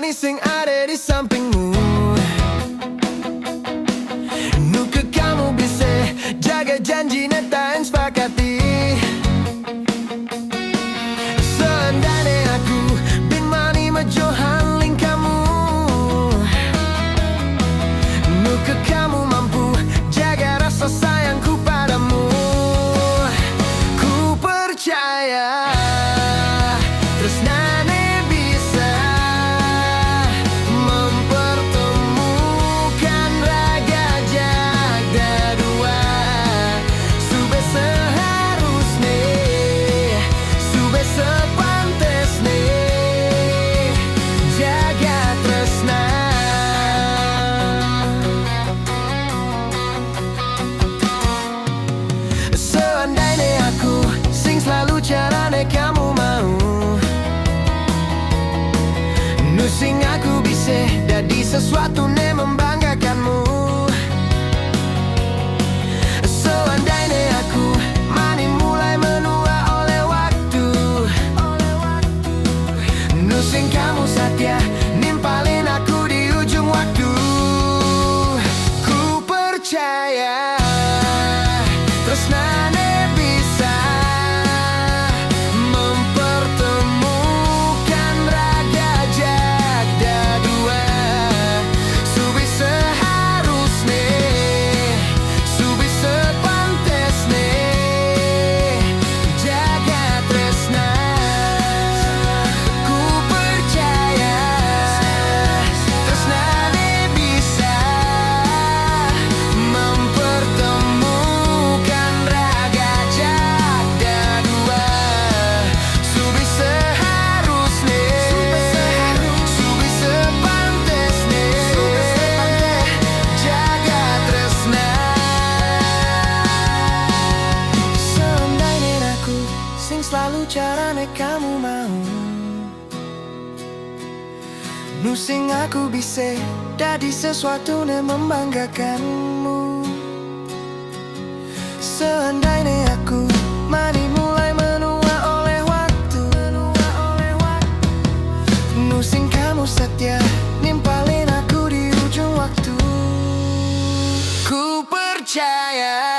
manis yang ada di sampingmu. Nuka kamu bisa jaga janji neta yang sepakati. Seandainya aku bin mani majohan ling kamu, nuka kamu mampu jaga rasa sayangku padamu. Ku percaya tresnane bisa mempertemukan raga jagda dua. Sube seharusnya, sube sepantesnya jaga tresna. Seandainya aku sing selalu carane kamu mau, nu sing aku bisa jadi sesuatu ne membanggakanmu. Seandainya aku mani mulai menua oleh waktu, nu sing kamu setia nimpalin aku di ujung waktu. Ku percaya tresnane bisa mempertemukan raga jagda dua. Subi seharusnya, subi sepantesnya jaga tresna. Ku percaya tresnane bisa mempertemukan raga jagda dua. Subi seharusnya, subi sepantesnya jaga tresna. Seandainya aku sing selalu carane kamu mau, nu sing aku bisa jadi sesuatu yang membanggakanmu. Seandainya aku mani mulai menua oleh waktu, nu sing kamu setia nimpalin aku di ujung waktu. Ku percaya